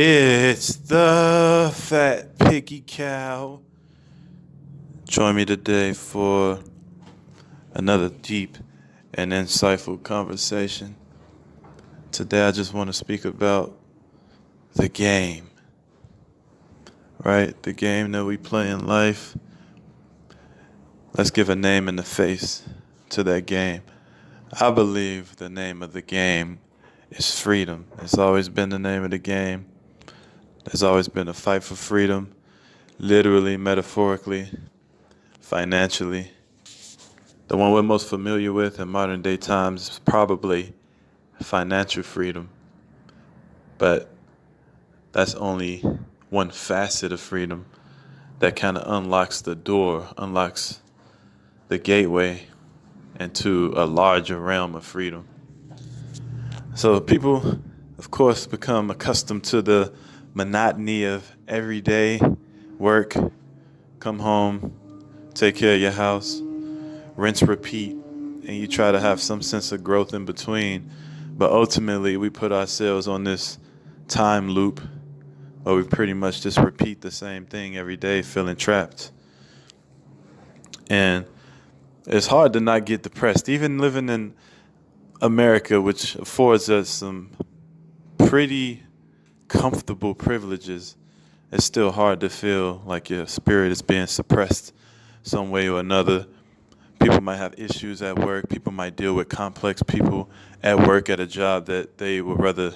It's the fat Piggy Cow. Join me today for another deep and insightful conversation. Today I just want to speak about the game, right? The game that we play in life. Let's give a name and a face to that game. I believe the name of the game is freedom. It's always been the name of the game. There's always been a fight for freedom, literally, metaphorically, financially. The one we're most familiar with in modern day times is probably financial freedom. But that's only one facet of freedom that kind of unlocks the door, unlocks the gateway into a larger realm of freedom. So people, of course, become accustomed to the monotony of everyday work, come home, take care of your house, rinse, repeat, and you try to have some sense of growth in between. But ultimately, we put ourselves on this time loop where we pretty much just repeat the same thing every day, feeling trapped. And it's hard to not get depressed. Even living in America, which affords us some pretty comfortable privileges, it's still hard to feel like your spirit is being suppressed some way or another. People might have issues at work. People might deal with complex people at work at a job that they would rather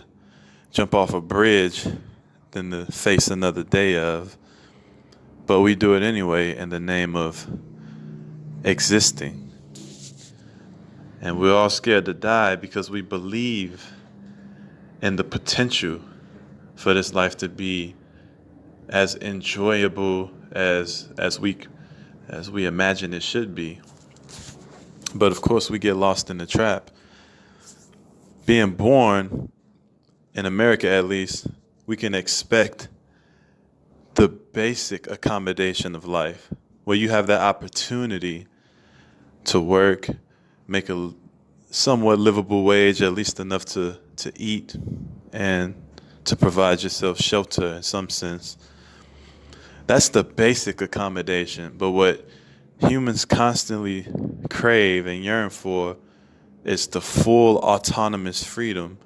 jump off a bridge than to face another day of. But we do it anyway in the name of existing. And we're all scared to die because we believe in the potential for this life to be as enjoyable as we imagine it should be. But of course, we get lost in the trap. Being born in America, at least, we can expect the basic accommodation of life, where you have that opportunity to work, make a somewhat livable wage, at least enough to eat and to provide yourself shelter in some sense. That's the basic accommodation. But what humans constantly crave and yearn for is the full autonomous freedom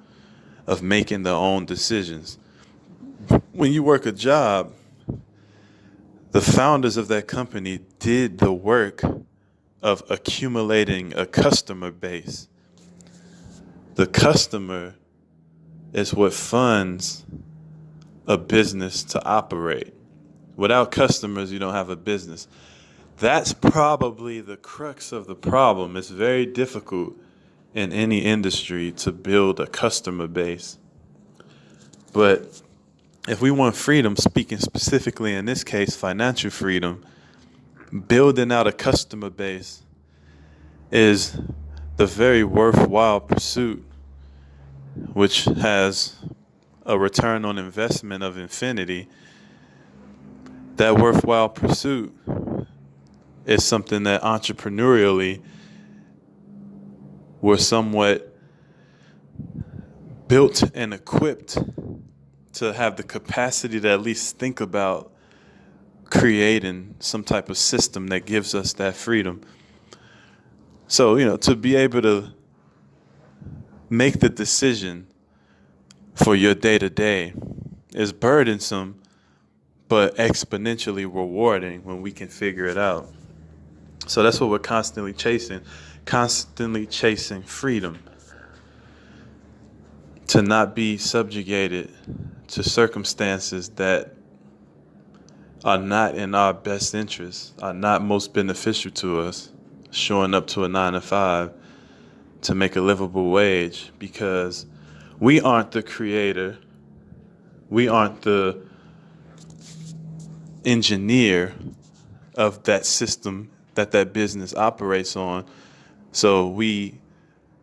of making their own decisions. When you work a job, the founders of that company did the work of accumulating a customer base. The customer is what funds a business to operate. Without customers, you don't have a business. That's probably the crux of the problem. It's very difficult in any industry to build a customer base. But if we want freedom, speaking specifically in this case, financial freedom, building out a customer base is the very worthwhile pursuit, which has a return on investment of infinity. That worthwhile pursuit is something that entrepreneurially we're somewhat built and equipped to have the capacity to at least think about creating some type of system that gives us that freedom. So, to be able to make the decision for your day-to-day is burdensome, but exponentially rewarding when we can figure it out. So that's what we're constantly chasing freedom. To not be subjugated to circumstances that are not in our best interest, are not most beneficial to us, showing up to a 9-to-5 to make a livable wage, because we aren't the creator, we aren't the engineer of that system that business operates on. So we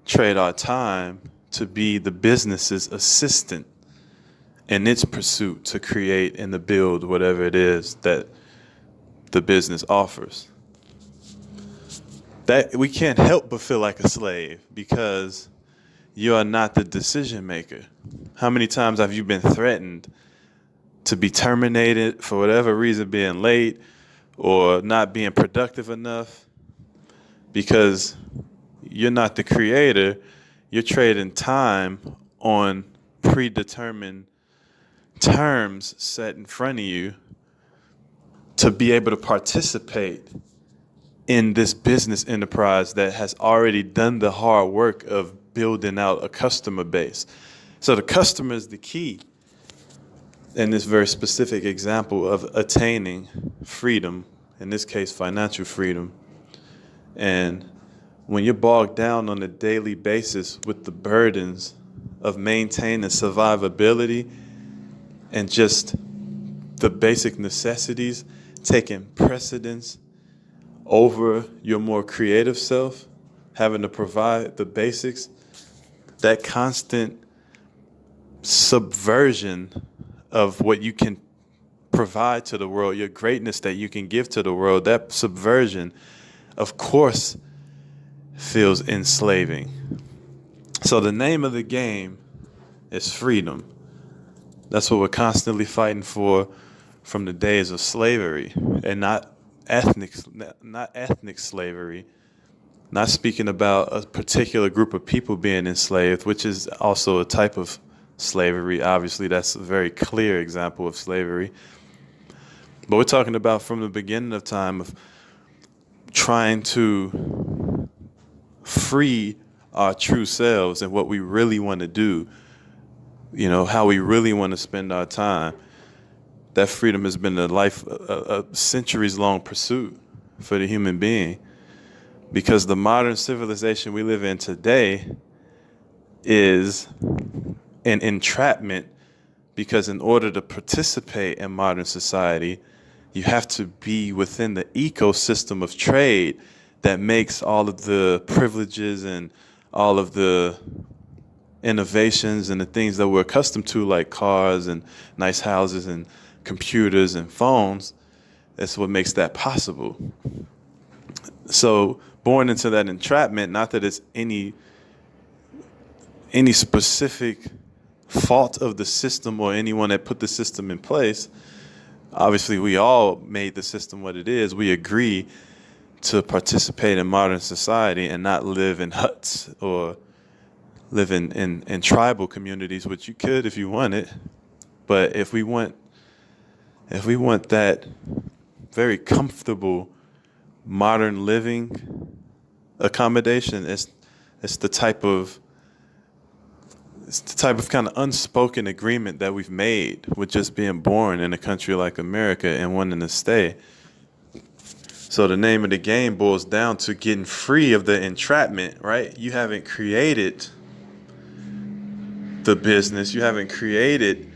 trade our time to be the business's assistant in its pursuit to create and to build whatever it is that the business offers. That we can't help but feel like a slave because you are not the decision maker. How many times have you been threatened to be terminated for whatever reason, being late or not being productive enough, because you're not the creator. You're trading time on predetermined terms set in front of you to be able to participate in this business enterprise that has already done the hard work of building out a customer base. So the customer is the key in this very specific example of attaining freedom, in this case, financial freedom. And when you're bogged down on a daily basis with the burdens of maintaining survivability and just the basic necessities taking precedence over your more creative self, having to provide the basics, that constant subversion of what you can provide to the world, your greatness that you can give to the world, that subversion, of course, feels enslaving. So the name of the game is freedom. That's what we're constantly fighting for from the days of slavery, and not ethnic slavery. Not speaking about a particular group of people being enslaved, which is also a type of slavery. Obviously, that's a very clear example of slavery. But we're talking about from the beginning of time of trying to free our true selves and what we really want to do, how we really want to spend our time. That freedom has been a centuries-long pursuit for the human being, because the modern civilization we live in today is an entrapment, because in order to participate in modern society, you have to be within the ecosystem of trade that makes all of the privileges and all of the innovations and the things that we're accustomed to, like cars and nice houses and computers and phones. That's what makes that possible. So born into that entrapment, not that it's any specific fault of the system or anyone that put the system in place. Obviously, we all made the system what it is. We agree to participate in modern society and not live in huts or live in tribal communities, which you could if you wanted. But if we want that very comfortable modern living accommodation, it's the type of kind of unspoken agreement that we've made with just being born in a country like America and wanting to stay. So the name of the game boils down to getting free of the entrapment, right? You haven't created the business, you haven't created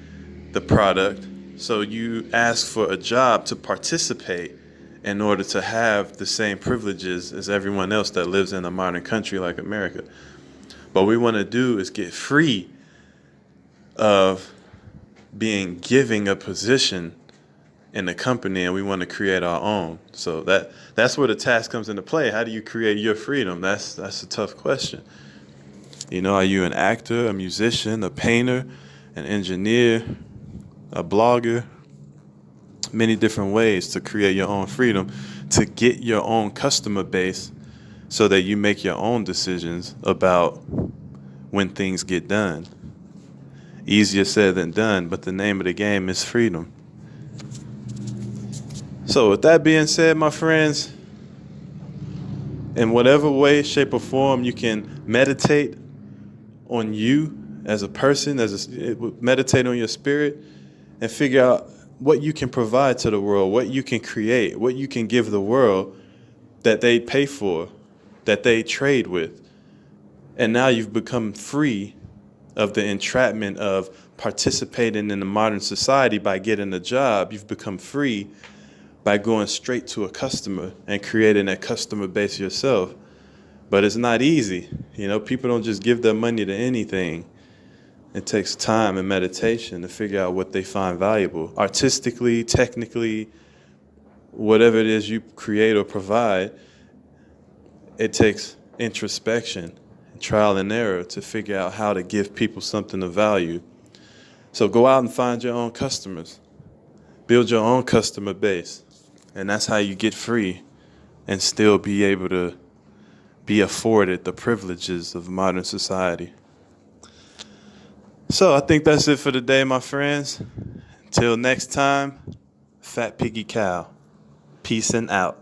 the product, so you ask for a job to participate in order to have the same privileges as everyone else that lives in a modern country like America. What we want to do is get free of being given a position in the company, and we want to create our own. So that's where the task comes into play. How do you create your freedom? That's a tough question. Are you an actor, a musician, a painter, an engineer, a blogger? Many different ways to create your own freedom, to get your own customer base so that you make your own decisions about when things get done. Easier said than done, but the name of the game is freedom. So with that being said, my friends, in whatever way, shape, or form you can meditate on you as a person, meditate on your spirit, and figure out what you can provide to the world, what you can create, what you can give the world that they pay for, that they trade with. And now you've become free of the entrapment of participating in the modern society by getting a job. You've become free by going straight to a customer and creating that customer base yourself. But it's not easy. People don't just give their money to anything. It takes time and meditation to figure out what they find valuable. Artistically, technically, whatever it is you create or provide, it takes introspection, trial and error to figure out how to give people something of value. So go out and find your own customers. Build your own customer base. And that's how you get free and still be able to be afforded the privileges of modern society. So I think that's it for today, my friends. Until next time, Fat Piggy Cow. Peace and out.